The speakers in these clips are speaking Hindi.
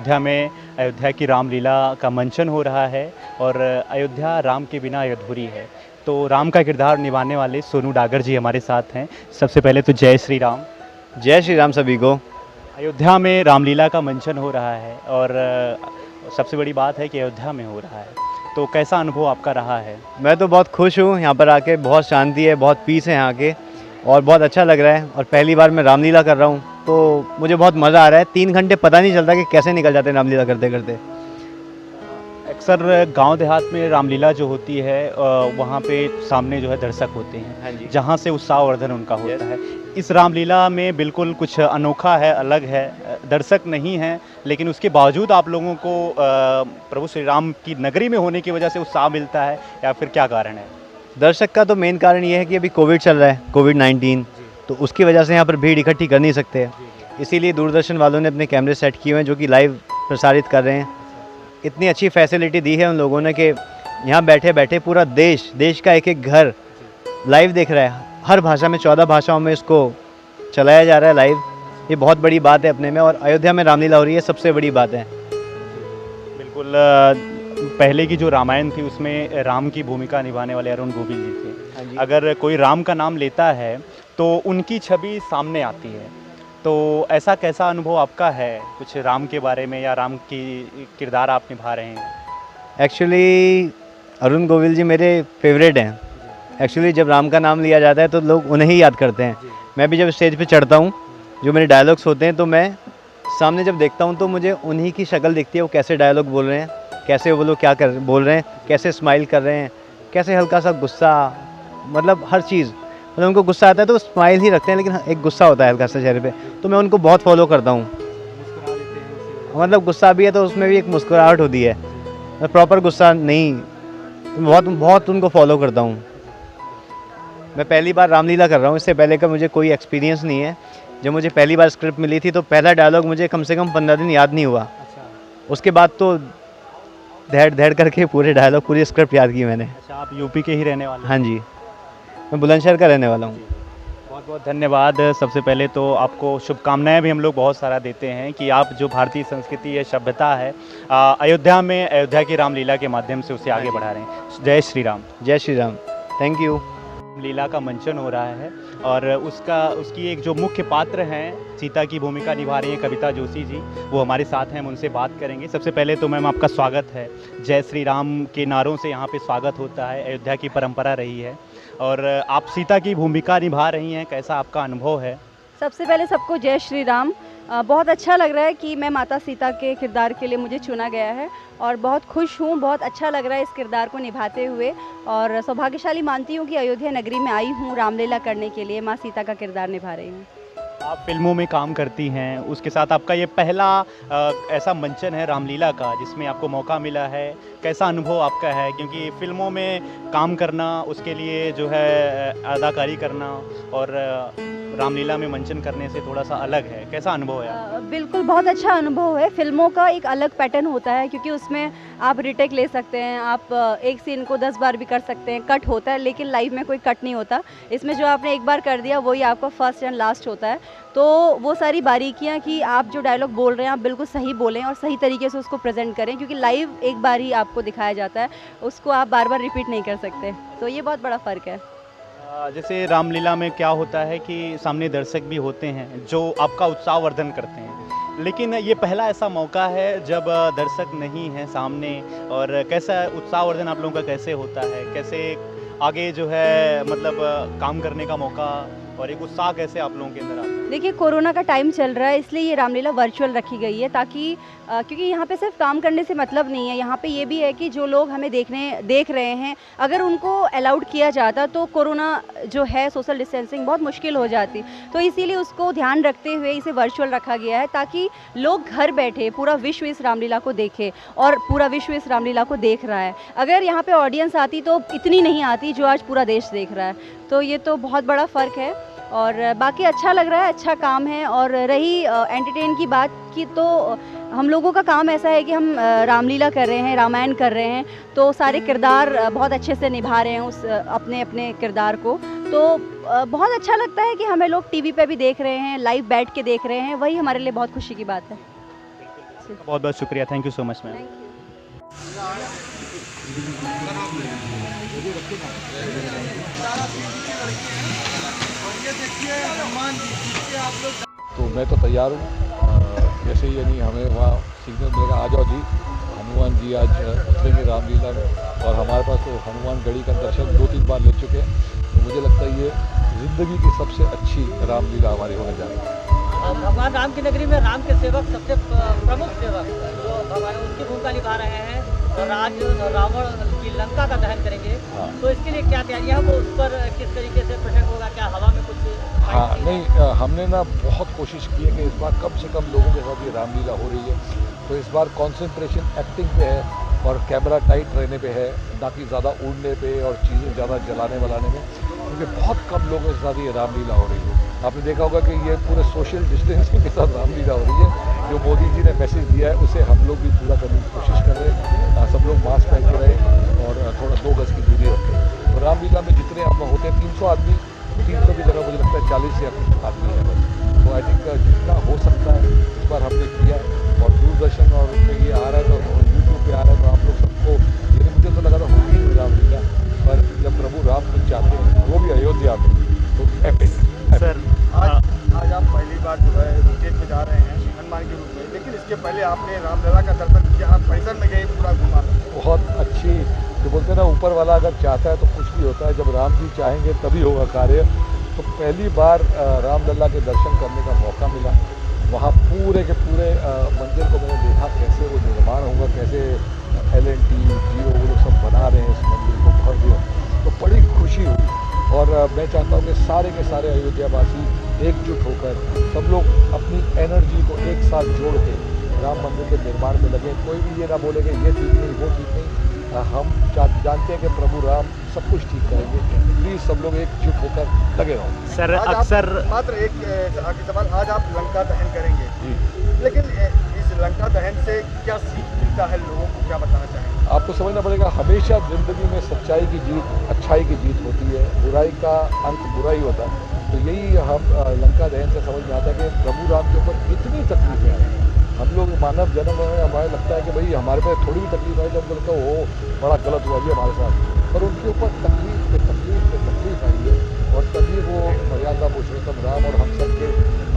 अयोध्या में अयोध्या की रामलीला का मंचन हो रहा है और अयोध्या राम के बिना अधूरी है। तो राम का किरदार निभाने वाले सोनू डागर जी हमारे साथ हैं। सबसे पहले तो जय श्री राम। जय श्री राम सभी को। अयोध्या में रामलीला का मंचन हो रहा है और सबसे बड़ी बात है कि अयोध्या में हो रहा है, तो कैसा अनुभव आपका रहा है? मैं तो बहुत खुश हूँ यहाँ पर आके, बहुत शांति है, बहुत पीस है यहाँ के और बहुत अच्छा लग रहा है। और पहली बार मैं रामलीला कर रहा हूँ तो मुझे बहुत मज़ा आ रहा है। 3 घंटे पता नहीं चलता कि कैसे निकल जाते हैं रामलीला करते करते। अक्सर गांव देहात में रामलीला जो होती है वहाँ पे सामने जो है दर्शक होते हैं, हाँ जी। जहाँ से उत्साहवर्धन उनका होता है। इस रामलीला में बिल्कुल कुछ अनोखा है, अलग है। दर्शक नहीं हैं, लेकिन उसके बावजूद आप लोगों को प्रभु श्री राम की नगरी में होने की वजह से उत्साह मिलता है, या फिर क्या कारण है? दर्शक का तो मेन कारण ये है कि अभी कोविड चल रहा है, कोविड-19, तो उसकी वजह से यहाँ पर भीड़ इकट्ठी कर नहीं सकते। इसीलिए दूरदर्शन वालों ने अपने कैमरे सेट किए हुए हैं जो कि लाइव प्रसारित कर रहे हैं। इतनी अच्छी फैसिलिटी दी है उन लोगों ने कि यहाँ बैठे बैठे पूरा देश का एक एक घर लाइव देख रहा है। हर भाषा में 14 भाषाओं में इसको चलाया जा रहा है लाइव। ये बहुत बड़ी बात है अपने में, और अयोध्या में रामलीला हो रही है, सबसे बड़ी बात है। बिल्कुल। पहले की जो रामायण थी उसमें राम की भूमिका निभाने वाले अरुण गोविल जी थे। हाँ जी। अगर कोई राम का नाम लेता है तो उनकी छवि सामने आती है। तो ऐसा कैसा अनुभव आपका है कुछ राम के बारे में, या राम की किरदार आप निभा रहे हैं? एक्चुअली अरुण गोविल जी मेरे फेवरेट हैं। एक्चुअली जब राम का नाम लिया जाता है तो लोग उन्हें ही याद करते हैं। मैं भी जब स्टेज पे चढ़ता हूँ, जो मेरे डायलॉग्स होते हैं, तो मैं सामने जब देखता हूँ तो मुझे उन्हीं की शक्ल दिखती है। वो कैसे डायलॉग बोल रहे हैं, कैसे वो लोग क्या बोल रहे हैं, कैसे स्माइल कर रहे हैं, कैसे हल्का सा गुस्सा, मतलब हर चीज़। मतलब उनको गुस्सा आता है तो स्माइल ही रखते हैं, लेकिन एक गुस्सा होता है हल्का सा चेहरे पे, तो मैं उनको बहुत फॉलो करता हूँ। मतलब गुस्सा भी है तो उसमें भी एक मुस्कुराहट होती है, प्रॉपर गुस्सा नहीं। तो बहुत बहुत उनको फॉलो करता हूँ। मैं पहली बार रामलीला कर रहा हूँ, इससे पहले का मुझे कोई एक्सपीरियंस नहीं है। जब मुझे पहली बार स्क्रिप्ट मिली थी तो पहला डायलॉग मुझे कम से कम 15 दिन याद नहीं हुआ। उसके बाद तो धैड़ करके पूरे डायलॉग, पूरी स्क्रिप्ट याद की मैंने। अच्छा, आप यूपी के ही रहने वाले हैं? हाँ जी, मैं बुलंदशहर का रहने वाला हूँ। बहुत बहुत धन्यवाद। सबसे पहले तो आपको शुभकामनाएं भी हम लोग बहुत सारा देते हैं कि आप जो भारतीय संस्कृति है, सभ्यता है, अयोध्या में अयोध्या की रामलीला के माध्यम से उसे आगे बढ़ा रहे हैं। जय श्री राम। जय श्री राम। Thank you. लीला का मंचन हो रहा है और उसकी एक जो मुख्य पात्र हैं, सीता की भूमिका निभा रही हैं कविता जोशी जी, वो हमारे साथ हैं। हम उनसे बात करेंगे। सबसे पहले तो मैम आपका स्वागत है। जय श्री राम के नारों से यहाँ पे स्वागत होता है, अयोध्या की परंपरा रही है, और आप सीता की भूमिका निभा रही हैं। कैसा आपका अनुभव है? सबसे पहले सबको जय श्री राम। बहुत अच्छा लग रहा है कि मैं माता सीता के किरदार के लिए मुझे चुना गया है, और बहुत खुश हूँ। बहुत अच्छा लग रहा है इस किरदार को निभाते हुए, और सौभाग्यशाली मानती हूँ कि अयोध्या नगरी में आई हूँ रामलीला करने के लिए। माँ सीता का किरदार निभा रही हूँ। आप फिल्मों में काम करती हैं, उसके साथ आपका ये पहला ऐसा मंचन है रामलीला का जिसमें आपको मौका मिला है। कैसा अनुभव आपका है? क्योंकि फिल्मों में काम करना, उसके लिए जो है अदाकारी करना, और रामलीला में मंचन करने से थोड़ा सा अलग है। कैसा अनुभव है? बिल्कुल बहुत अच्छा अनुभव है। फिल्मों का एक अलग पैटर्न होता है, क्योंकि उसमें आप रिटेक ले सकते हैं, आप एक सीन को 10 बार भी कर सकते हैं, कट होता है, लेकिन लाइव में कोई कट नहीं होता। इसमें जो आपने एक बार कर दिया वही आपका फर्स्ट एंड लास्ट होता है। तो वो सारी बारीकियाँ कि आप जो डायलॉग बोल रहे हैं आप बिल्कुल सही बोलें और सही तरीके से उसको प्रेजेंट करें, क्योंकि लाइव एक बार ही आपको दिखाया जाता है, उसको आप बार बार रिपीट नहीं कर सकते। तो ये बहुत बड़ा फ़र्क है। जैसे रामलीला में क्या होता है कि सामने दर्शक भी होते हैं जो आपका उत्साहवर्धन करते हैं, लेकिन ये पहला ऐसा मौका है जब दर्शक नहीं है सामने, और कैसा उत्साहवर्धन आप लोगों का कैसे होता है? कैसे आगे जो है मतलब काम करने का मौका और एक उत्साह कैसे आप लोगों के अंदर आता है? देखिए, कोरोना का टाइम चल रहा है, इसलिए ये रामलीला वर्चुअल रखी गई है, ताकि क्योंकि यहाँ पे सिर्फ काम करने से मतलब नहीं है। यहाँ पे ये भी है कि जो लोग हमें देख रहे हैं, अगर उनको अलाउड किया जाता तो कोरोना जो है, सोशल डिस्टेंसिंग बहुत मुश्किल हो जाती। तो इसीलिए उसको ध्यान रखते हुए इसे वर्चुअल रखा गया है, ताकि लोग घर बैठे पूरा विश्व इस रामलीला को देखे, और पूरा विश्व इस रामलीला को देख रहा है। अगर यहाँ पे ऑडियंस आती तो इतनी नहीं आती जो आज पूरा देश देख रहा है। तो ये तो बहुत बड़ा फ़र्क है, और बाकी अच्छा लग रहा है, अच्छा काम है। और रही एंटरटेन की बात की, तो हम लोगों का काम ऐसा है कि हम रामलीला कर रहे हैं, रामायण कर रहे हैं, तो सारे किरदार बहुत अच्छे से निभा रहे हैं उस अपने अपने किरदार को। तो बहुत अच्छा लगता है कि हमें लोग टीवी पे भी देख रहे हैं, लाइव बैठ के देख रहे हैं, वही हमारे लिए बहुत खुशी की बात है। अच्छे से। बहुत बहुत शुक्रिया, thank you so much ma'am. Thank you. तो मैं तो तैयार हूँ। जैसे ही यानी हमें वहाँ सिग्नल मिलेगा आ जाओ जी, हनुमान जी आज उतरेंगे रामलीला में, और हमारे पास तो हनुमान गढ़ी का दर्शन 2-3 बार ले चुके हैं, तो मुझे लगता है ये ज़िंदगी की सबसे अच्छी रामलीला हमारी होने जा रही है। भगवान राम की नगरी में राम के सेवक सबसे प्रमुख सेवक जो भगवान उनकी भूमिका निभा रहे हैं, और आज रावण की लंका का दहन करेंगे। हाँ। तो इसके लिए क्या तैयारियां हैं, वो उस पर किस तरीके से प्रोजेक्ट होगा, क्या हवा में कुछ हाँ नहीं, हमने ना बहुत कोशिश की है कि इस बार कम से कम लोगों के साथ ये रामलीला हो रही है, तो इस बार कंसंट्रेशन एक्टिंग पे है और कैमरा टाइट रहने पे है, ना कि ज़्यादा उड़ने पे और चीज़ें ज़्यादा जलाने वलाने में, क्योंकि बहुत कम लोगों के साथ ये रामलीला हो रही है। आपने देखा होगा कि ये पूरे सोशल डिस्टेंसिंग के साथ रामलीला हो रही है। जो मोदी जी ने मैसेज दिया है उसे हम लोग भी पूरा करने की कोशिश कर रहे हैं। सब लोग मास्क पहन के रहें और थोड़ा 2 गज की दूरी रखें। तो रामलीला में जितने हम होते हैं 300 आदमी, 300 की जगह मुझे लगता है 40 से आदमी है बस। तो आई थिंक जितना हो सकता है इस बार हमने किया है, और दूरदर्शन और उसमें ये आ रहा है, तो यूट्यूब पे आ रहा है, तो आप लोग सबको ये मुझे तो लगा था होगी नहीं रामलीला, पर जब प्रभु राम कुछ चाहते हैं वो भी अयोध्या में, तो एपिक। सर आज आप पहली बार जो है स्टेज पे जा रहे हैं हनुमान के रूप में, लेकिन इसके पहले आपने रामलला का दर्शन किया, आप परिसर में गए पूरा घुमा। बहुत अच्छी, जो बोलते हैं ना ऊपर वाला अगर चाहता है तो कुछ भी होता है, जब राम जी चाहेंगे तभी होगा कार्य। तो पहली बार रामलला के दर्शन करने का मौका मिला। वहाँ पूरे के पूरे मंदिर को मैंने देखा, कैसे वो निर्माण होगा, कैसे L&T, जियो वो लोग सब बना रहे हैं इस मंदिर को भव्य, तो बड़ी खुशी हुई। और मैं चाहता हूँ कि सारे के सारे अयोध्यावासी एकजुट होकर सब लोग अपनी एनर्जी को एक साथ जोड़ के राम मंदिर के निर्माण में लगे। कोई भी ये ना बोले कि ये ठीक नहीं, वो ठीक नहीं। हम जानते हैं कि प्रभु राम सब कुछ ठीक करेंगे। प्लीज़ सब लोग एकजुट होकर लगे रहो। सर आज अक्सर मात्र एक आखिरी सवाल, आज आप लंका दहन करेंगे जी, लेकिन इस लंका दहन से क्या सीख मिलता है लोगों को, क्या बताना चाहेंगे? आपको समझना पड़ेगा, हमेशा ज़िंदगी में सच्चाई की जीत, अच्छाई की जीत होती है, बुराई का अंत बुरा ही होता है। तो यही हम लंका दहन से समझ में आता है कि प्रभु राम के ऊपर इतनी तकलीफें आई। हम लोग मानव जन्म में हमारे लगता है कि भाई हमारे पे थोड़ी भी तकलीफ आई, जब लगता है वो बड़ा गलत हुआ जी हमारे साथ, पर उनके ऊपर तकलीफ पे तकलीफ पे तकलीफ आई है, और तभी वो मर्यादा पुरुषोत्तम राम और हम सब के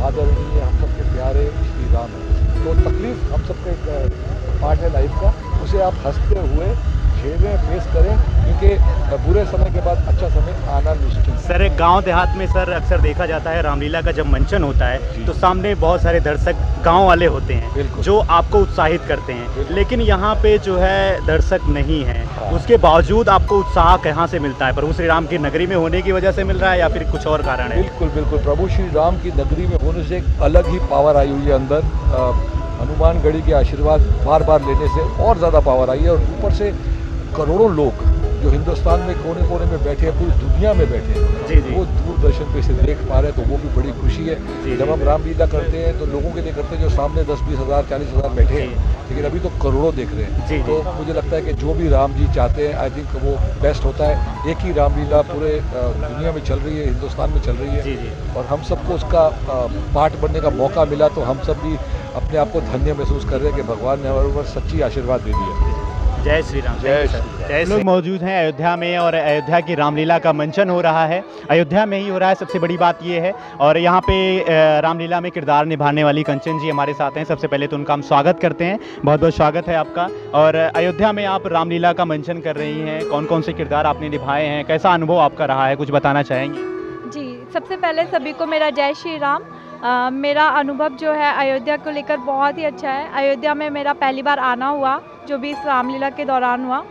आदरणीय, हम सब के प्यारे श्री राम है। तो तकलीफ हम सबका एक पार्ट है लाइफ का, उसे आप हंसते हुए झेलें, फेस करें, क्योंकि बुरे समय के बाद अच्छा समय आना निश्चित है। सर एक गांव देहात में सर अक्सर देखा जाता है रामलीला का जब मंचन होता है तो सामने बहुत सारे दर्शक गांव वाले होते हैं बिल्कुल। जो आपको उत्साहित करते हैं, बिल्कुल। लेकिन यहाँ पे जो है दर्शक नहीं है। हाँ। उसके बावजूद आपको उत्साह कहाँ से मिलता है? प्रभु श्री राम की नगरी में होने की वजह से मिल रहा है या फिर कुछ और कारण है? बिल्कुल बिल्कुल, प्रभु श्री राम की नगरी में होने से एक अलग ही पावर आई हुई है अंदर। हनुमान गढ़ी के आशीर्वाद बार बार लेने से और ज़्यादा पावर आई है, और ऊपर से करोड़ों लोग जो हिंदुस्तान में कोने कोने में बैठे हैं, पूरी दुनिया में बैठे हैं, जी, जी। वो दूरदर्शन पे से देख पा रहे हैं, तो वो भी बड़ी खुशी है। जी, जब हम रामलीला करते हैं तो लोगों के लिए करते हैं जो सामने 10-20 हज़ार 40 हज़ार बैठे हैं, लेकिन अभी तो करोड़ों देख रहे हैं। जी, तो मुझे लगता है कि जो भी राम जी चाहते हैं, आई थिंक वो बेस्ट होता है। एक ही रामलीला पूरे दुनिया में चल रही है, हिंदुस्तान में चल रही है, जी, जी। और हम सबको उसका पार्ट बनने का मौका मिला, तो हम सब भी अपने आप को धन्य महसूस कर रहे हैं कि भगवान ने हमारे ऊपर सच्ची आशीर्वाद दे दिया। जय श्री राम। जय श्री जय लोग मौजूद हैं अयोध्या में, और अयोध्या की रामलीला का मंचन हो रहा है। अयोध्या में ही हो रहा है, सबसे बड़ी बात ये है। और यहाँ पे रामलीला में किरदार निभाने वाली कंचन जी हमारे साथ हैं। सबसे पहले तो उनका हम स्वागत करते हैं, बहुत बहुत स्वागत है आपका। और अयोध्या में आप रामलीला का मंचन कर रही हैं, कौन कौन से किरदार आपने निभाए हैं, कैसा अनुभव आपका रहा है, कुछ बताना चाहेंगी? जी, सबसे पहले सभी को मेरा जय श्री राम। मेरा अनुभव जो है अयोध्या को लेकर बहुत ही अच्छा है। अयोध्या में मेरा पहली बार आना हुआ, जो भी इस रामलीला के दौरान हुआ,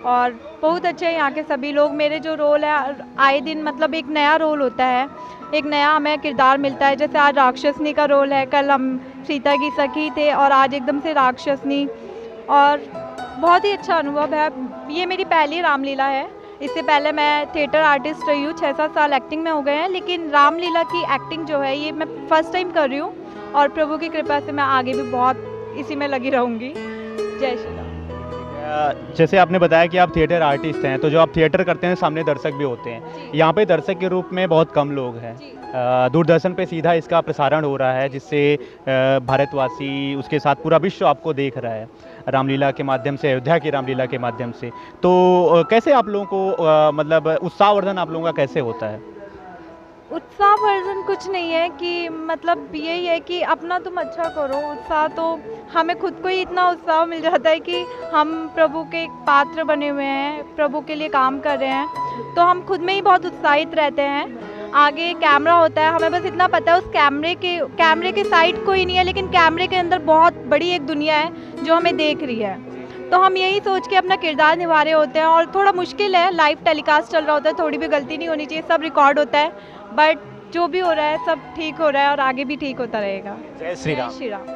और बहुत अच्छे यहाँ के सभी लोग। मेरे जो रोल है आए दिन मतलब एक नया रोल होता है, एक नया हमें किरदार मिलता है। जैसे आज राक्षसनी का रोल है, कल हम सीता की सखी थे और आज एकदम से राक्षसनी, और बहुत ही अच्छा अनुभव है। ये मेरी पहली रामलीला है। इससे पहले मैं थिएटर आर्टिस्ट रही हूँ, 6-7 साल एक्टिंग में हो गए हैं, लेकिन रामलीला की एक्टिंग जो है ये मैं फर्स्ट टाइम कर रही हूँ, और प्रभु की कृपा से मैं आगे भी बहुत इसी में लगी रहूँगी। जय श्री राम। जैसे आपने बताया कि आप थिएटर आर्टिस्ट हैं, तो जो आप थिएटर करते हैं सामने दर्शक भी होते हैं। यहाँ पे दर्शक के रूप में बहुत कम लोग हैं। दूरदर्शन पे सीधा इसका प्रसारण हो रहा है, जिससे भारतवासी, उसके साथ पूरा विश्व आपको देख रहा है रामलीला के माध्यम से, अयोध्या की रामलीला के माध्यम से। तो कैसे आप लोगों को मतलब उत्साहवर्धन आप लोगों का कैसे होता है? उत्साहवर्धन कुछ नहीं है कि मतलब यही है कि अपना तुम अच्छा करो। उत्साह तो हमें खुद को ही इतना उत्साह मिल जाता है कि हम प्रभु के एक पात्र बने हुए हैं, प्रभु के लिए काम कर रहे हैं, तो हम खुद में ही बहुत उत्साहित रहते हैं। आगे कैमरा होता है, हमें बस इतना पता है उस कैमरे के साइड कोई नहीं है, लेकिन कैमरे के अंदर बहुत बड़ी एक दुनिया है जो हमें देख रही है। तो हम यही सोच के अपना किरदार निभा रहे होते हैं। और थोड़ा मुश्किल है, लाइव टेलीकास्ट चल रहा होता है, थोड़ी भी गलती नहीं होनी चाहिए, सब रिकॉर्ड होता है, बट जो भी हो रहा है सब ठीक हो रहा है और आगे भी ठीक होता रहेगा। जय श्री राम। श्री राम।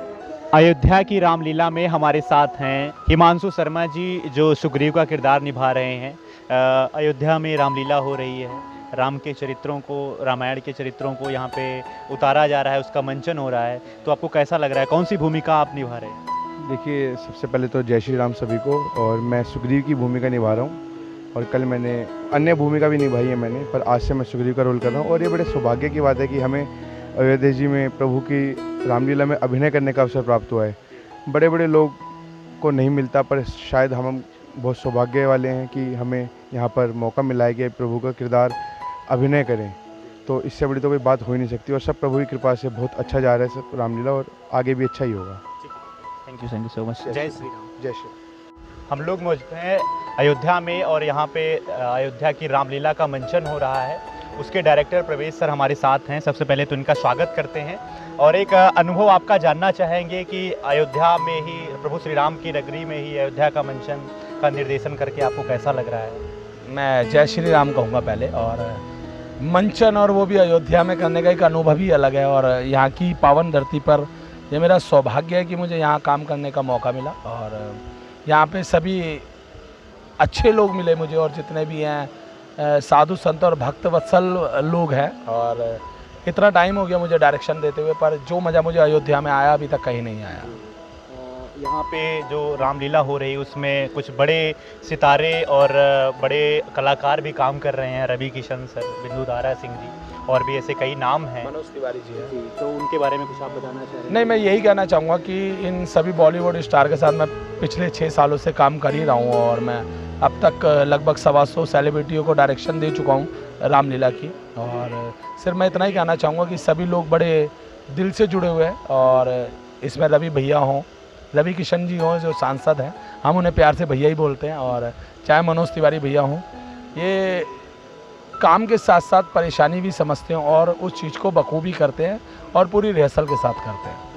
अयोध्या की रामलीला में हमारे साथ हैं हिमांशु शर्मा जी, जो सुग्रीव का किरदार निभा रहे हैं। अयोध्या में रामलीला हो रही है, राम के चरित्रों को, रामायण के चरित्रों को यहाँ पे उतारा जा रहा है, उसका मंचन हो रहा है। तो आपको कैसा लग रहा है, कौन सी भूमिका आप निभा रहे हैं? देखिए, सबसे पहले तो जय श्री राम सभी को। और मैं सुग्रीव की भूमिका निभा रहा हूँ, और कल मैंने अन्य भूमिका भी निभाई है मैंने, पर आज से मैं सुग्रीव का रोल कर रहा हूँ। और ये बड़े सौभाग्य की बात है कि हमें अयोध्या जी में प्रभु की रामलीला में अभिनय करने का अवसर प्राप्त हुआ है। बड़े बड़े लोग को नहीं मिलता, पर शायद हम बहुत सौभाग्य वाले हैं कि हमें यहाँ पर मौका मिला है कि प्रभु का किरदार अभिनय करें। तो इससे बड़ी तो कोई बात हो ही नहीं सकती, और सब प्रभु की कृपा से बहुत अच्छा जा रहा है सब रामलीला, और आगे भी अच्छा ही होगा। Thank you so much. जय श्री राम। जय श्री राम। हम लोग मौजूद हैं अयोध्या में, और यहाँ पे अयोध्या की रामलीला का मंचन हो रहा है। उसके डायरेक्टर प्रवेश सर हमारे साथ हैं। सबसे पहले तो इनका स्वागत करते हैं, और एक अनुभव आपका जानना चाहेंगे कि अयोध्या में ही, प्रभु श्री राम की नगरी में ही अयोध्या का मंचन का निर्देशन करके आपको कैसा लग रहा है? मैं जय श्री राम कहूँगा पहले, और मंचन और वो भी अयोध्या में करने का एक अनुभव ही अलग है। और यहाँ की पावन धरती पर ये मेरा सौभाग्य है कि मुझे यहाँ काम करने का मौका मिला, और यहाँ पे सभी अच्छे लोग मिले मुझे, और जितने भी हैं साधु संत और भक्त वत्सल लोग हैं। और इतना टाइम हो गया मुझे डायरेक्शन देते हुए, पर जो मज़ा मुझे अयोध्या में आया अभी तक कहीं नहीं आया। यहाँ पे जो रामलीला हो रही है उसमें कुछ बड़े सितारे और बड़े कलाकार भी काम कर रहे हैं। रवि किशन सर, बिंदु दारा सिंह जी, और भी ऐसे कई नाम हैं। मनोज तिवारी जी हैं। तो उनके बारे में कुछ आप बताना चाह रहे हैं? नहीं, मैं यही कहना चाहूँगा कि इन सभी बॉलीवुड स्टार के साथ मैं पिछले 6 सालों से काम कर ही रहा हूँ, और मैं अब तक लगभग 125 सेलिब्रिटियों को डायरेक्शन दे चुका हूँ रामलीला की। और सिर्फ मैं इतना ही कहना चाहूँगा कि सभी लोग बड़े दिल से जुड़े हुए हैं, और इसमें रवि भैया हों, रवि किशन जी हों जो सांसद हैं, हम उन्हें प्यार से भैया ही बोलते हैं, और चाहे मनोज तिवारी भैया हों, ये काम के साथ साथ परेशानी भी समझते हैं और उस चीज़ को बखूबी करते हैं और पूरी रिहर्सल के साथ करते हैं।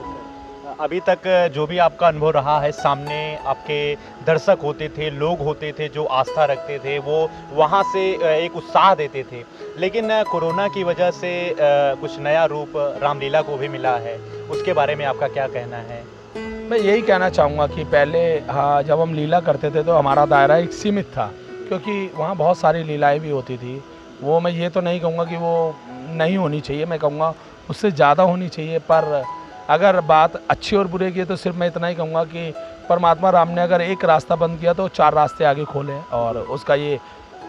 अभी तक जो भी आपका अनुभव रहा है, सामने आपके दर्शक होते थे, लोग होते थे जो आस्था रखते थे, वो वहाँ से एक उत्साह देते थे, लेकिन कोरोना की वजह से कुछ नया रूप रामलीला को भी मिला है। उसके बारे में आपका क्या कहना है? मैं यही कहना चाहूँगा कि पहले जब हम लीला करते थे तो हमारा दायरा एक सीमित था, क्योंकि वहाँ बहुत सारी लीलाएँ भी होती थी। वो मैं ये तो नहीं कहूँगा कि वो नहीं होनी चाहिए, मैं कहूँगा उससे ज़्यादा होनी चाहिए। पर अगर बात अच्छी और बुरे की है तो सिर्फ मैं इतना ही कहूँगा कि परमात्मा राम ने अगर एक रास्ता बंद किया तो 4 रास्ते आगे खोले, और उसका ये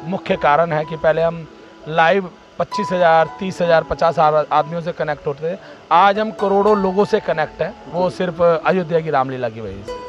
मुख्य कारण है कि पहले हम लाइव 25,000, 30,000, 50,000 आदमियों से कनेक्ट होते थे। आज हम करोड़ों लोगों से कनेक्ट हैं, वो सिर्फ अयोध्या की रामलीला की वजह से।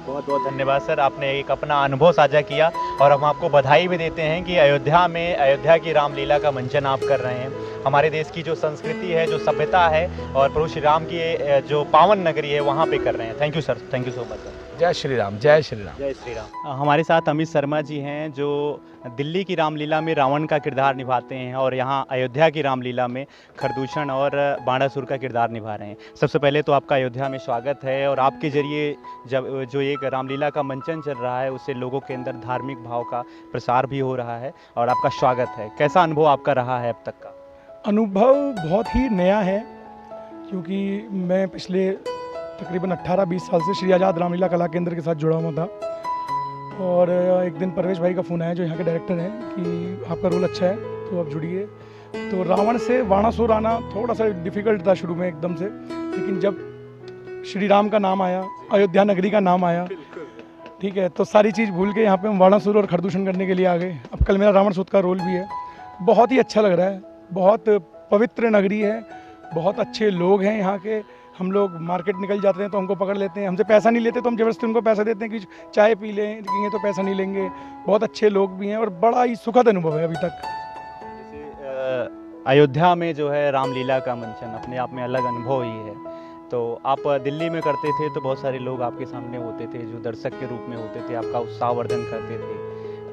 बहुत बहुत धन्यवाद सर, आपने एक अपना अनुभव साझा किया, और हम आपको बधाई भी देते हैं कि अयोध्या में अयोध्या की रामलीला का मंचन आप कर रहे हैं। हमारे देश की जो संस्कृति है, जो सभ्यता है, और प्रभु श्री राम की जो पावन नगरी है, वहाँ पे कर रहे हैं। Thank you sir, thank you so much sir. जय श्री राम। जय श्री राम। जय श्री राम। हमारे साथ अमित शर्मा जी हैं, जो दिल्ली की रामलीला में रावण का किरदार निभाते हैं, और यहाँ अयोध्या की रामलीला में खरदूषण और बाणासुर का किरदार निभा रहे हैं। सबसे पहले तो आपका अयोध्या में स्वागत है, और आपके जरिए जब जो एक रामलीला का मंचन चल रहा है, उससे लोगों के अंदर धार्मिक भाव का प्रसार भी हो रहा है, और आपका स्वागत है। कैसा अनुभव आपका रहा है अब तक का? अनुभव बहुत ही नया है, क्योंकि मैं पिछले तकरीबन 18-20 साल से श्री आज़ाद रामलीला कला केंद्र के साथ जुड़ा हुआ था। और एक दिन परवेश भाई का फ़ोन आया, जो यहाँ के डायरेक्टर हैं, कि आपका रोल अच्छा है तो आप जुड़िए। तो रावण से बाणासुर आना थोड़ा सा डिफ़िकल्ट था शुरू में एकदम से, लेकिन जब श्री राम का नाम आया, अयोध्या नगरी का नाम आया, ठीक है, तो सारी चीज़ भूल के यहाँ पे हम वाणासुर और खरदूषण करने के लिए आ गए। अब कल मेरा रावण सूत का रोल भी है। बहुत ही अच्छा लग रहा है, बहुत पवित्र नगरी है, बहुत अच्छे लोग हैं यहाँ के। हम लोग मार्केट निकल जाते हैं तो हमको पकड़ लेते हैं, हमसे पैसा नहीं लेते तो हम ज़बरदस्ती उनको पैसा देते हैं कि चाय पी लेंगे तो पैसा नहीं लेंगे। बहुत अच्छे लोग भी हैं और बड़ा ही सुखद अनुभव है अभी तक। जैसे अयोध्या में जो है रामलीला का मंचन अपने आप में अलग अनुभव ही है। तो आप दिल्ली में करते थे तो बहुत सारे लोग आपके सामने होते थे जो दर्शक के रूप में होते थे, आपका उत्साहवर्धन करते थे।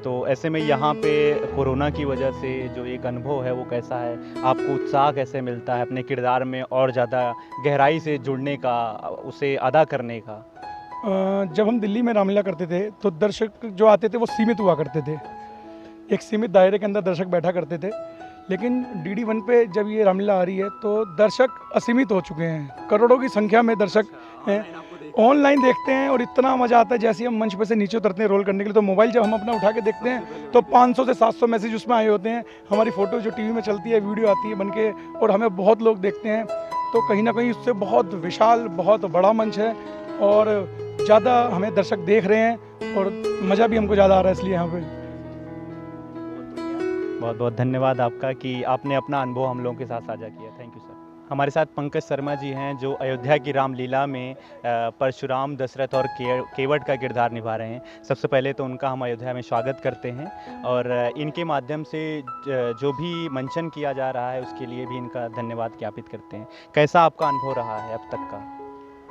तो ऐसे में यहाँ पे कोरोना की वजह से जो एक अनुभव है वो कैसा है, आपको उत्साह कैसे मिलता है अपने किरदार में और ज़्यादा गहराई से जुड़ने का, उसे अदा करने का? जब हम दिल्ली में रामलीला करते थे तो दर्शक जो आते थे वो सीमित हुआ करते थे, एक सीमित दायरे के अंदर दर्शक बैठा करते थे। लेकिन DD1 पे जब ये रामलीला आ रही है तो दर्शक असीमित हो चुके हैं, करोड़ों की संख्या में दर्शक हैं, ऑनलाइन देखते हैं और इतना मज़ा आता है। जैसे हम मंच पे से नीचे उतरते हैं रोल करने के लिए तो मोबाइल जब हम अपना उठा के देखते हैं तो 500 से 700 मैसेज उसमें आए होते हैं। हमारी फ़ोटो जो टीवी में चलती है, वीडियो आती है बन के, और हमें बहुत लोग देखते हैं। तो कहीं ना कहीं उससे बहुत विशाल, बहुत बड़ा मंच है और ज़्यादा हमें दर्शक देख रहे हैं और मज़ा भी हमको ज़्यादा आ रहा है इसलिए यहाँ पर। बहुत बहुत धन्यवाद आपका कि आपने अपना अनुभव हम लोगों के साथ साझा किया। Thank you sir. हमारे साथ पंकज शर्मा जी हैं जो अयोध्या की रामलीला में परशुराम, दशरथ और केवट का किरदार निभा रहे हैं। सबसे पहले तो उनका हम अयोध्या में स्वागत करते हैं और इनके माध्यम से जो भी मंचन किया जा रहा है उसके लिए भी इनका धन्यवाद ज्ञापित करते हैं। कैसा आपका अनुभव रहा है अब तक का?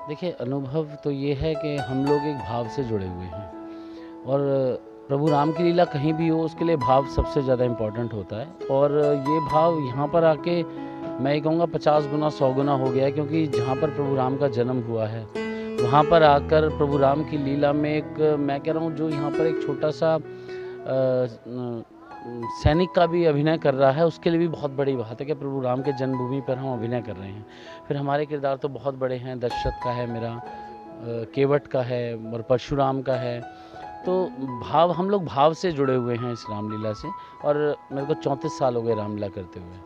देखिए, अनुभव तो ये है कि हम लोग एक भाव से जुड़े हुए हैं और प्रभु राम की लीला कहीं भी हो उसके लिए भाव सबसे ज़्यादा इम्पोर्टेंट होता है। और ये भाव यहाँ पर आके मैं ये कहूँगा 50 गुना 100 गुना हो गया है, क्योंकि जहाँ पर प्रभु राम का जन्म हुआ है वहाँ पर आकर प्रभु राम की लीला में एक, मैं कह रहा हूँ, जो यहाँ पर एक छोटा सा सैनिक का भी अभिनय कर रहा है उसके लिए भी बहुत बड़ी बात है कि प्रभु राम के जन्मभूमि पर हम अभिनय कर रहे हैं। फिर हमारे किरदार तो बहुत बड़े हैं, दशरथ का है मेरा, केवट का है और परशुराम का है। तो भाव, हम लोग भाव से जुड़े हुए हैं इस रामलीला से और मेरे को 34 साल हो गए रामलीला करते हुए।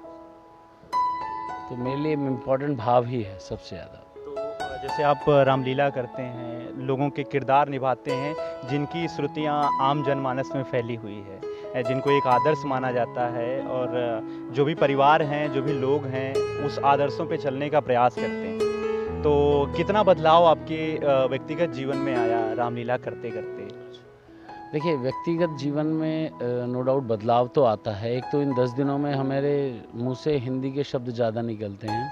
तो मेरे लिए इम्पोर्टेंट भाव ही है सबसे ज़्यादा। तो जैसे आप रामलीला करते हैं, लोगों के किरदार निभाते हैं जिनकी श्रुतियाँ आम जनमानस में फैली हुई है, जिनको एक आदर्श माना जाता है और जो भी परिवार हैं, जो भी लोग हैं उस आदर्शों पे चलने का प्रयास करते हैं। तो कितना बदलाव आपके व्यक्तिगत जीवन में आया रामलीला करते करते? देखिए, व्यक्तिगत जीवन में नो डाउट बदलाव तो आता है। एक तो इन 10 दिनों में हमारे मुंह से हिंदी के शब्द ज़्यादा निकलते हैं,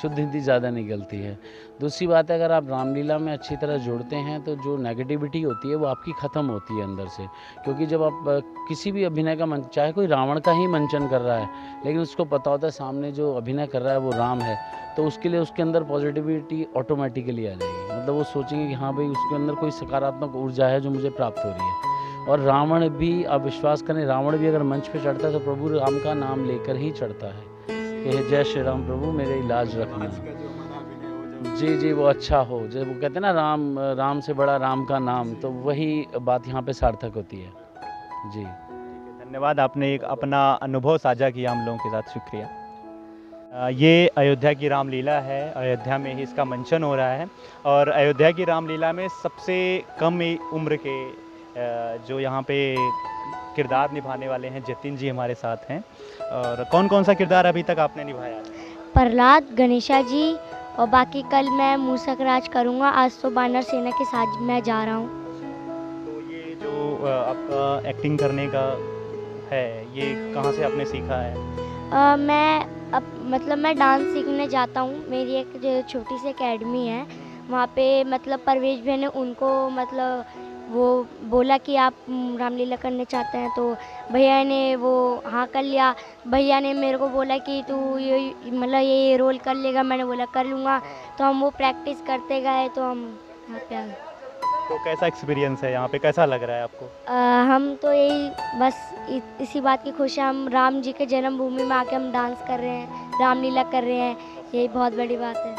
शुद्ध हिंदी ज़्यादा निकलती है। दूसरी बात है, अगर आप रामलीला में अच्छी तरह जुड़ते हैं तो जो नेगेटिविटी होती है वो आपकी ख़त्म होती है अंदर से। क्योंकि जब आप किसी भी अभिनय का मंच, चाहे कोई रावण का ही मंचन कर रहा है लेकिन उसको पता होता है सामने जो अभिनय कर रहा है वो राम है, तो उसके लिए उसके अंदर पॉजिटिविटी ऑटोमेटिकली आ जाएगी। मतलब वो सोचेंगे कि हाँ भाई, उसके अंदर कोई सकारात्मक ऊर्जा है जो मुझे प्राप्त हो रही है। और रावण भी, आप विश्वास करें, रावण भी अगर मंच पे चढ़ता है तो प्रभु राम का नाम लेकर ही चढ़ता है कि जय श्री राम प्रभु मेरे इलाज रखना। जी जी, वो अच्छा हो, जब वो कहते हैं ना राम से बड़ा राम का नाम, तो वही बात यहाँ पे सार्थक होती है। जी धन्यवाद, आपने एक अपना अनुभव साझा किया हम लोगों के साथ, शुक्रिया। ये अयोध्या की रामलीला है, अयोध्या में ही इसका मंचन हो रहा है और अयोध्या की रामलीला में सबसे कम उम्र के जो यहाँ पे किरदार निभाने वाले हैं, जतिन जी हमारे साथ हैं। और कौन कौन सा किरदार अभी तक आपने निभाया? प्रहलाद, गणेशा जी और बाकी कल मैं मूसक राज करूँगा। आज तो बानर सेना के साथ मैं जा रहा हूँ। तो ये जो आपका एक्टिंग करने का है, ये कहाँ से आपने सीखा है? मैं डांस सीखने जाता हूँ। मेरी एक जो छोटी सी एकेडमी है, वहाँ पे परवेश भैया ने उनको वो बोला कि आप रामलीला करने चाहते हैं, तो भैया ने वो हाँ कर लिया। भैया ने मेरे को बोला कि तू ये रोल कर लेगा, मैंने बोला कर लूँगा। तो हम वो प्रैक्टिस करते गए तो हम यहाँ पे आ गए। तो कैसा एक्सपीरियंस है यहाँ पे, कैसा लग रहा है आपको? हम तो यही बस इसी बात की खुशी, हम राम जी के जन्मभूमि में आके हम डांस कर रहे हैं, रामलीला कर रहे हैं, यही बहुत बड़ी बात है।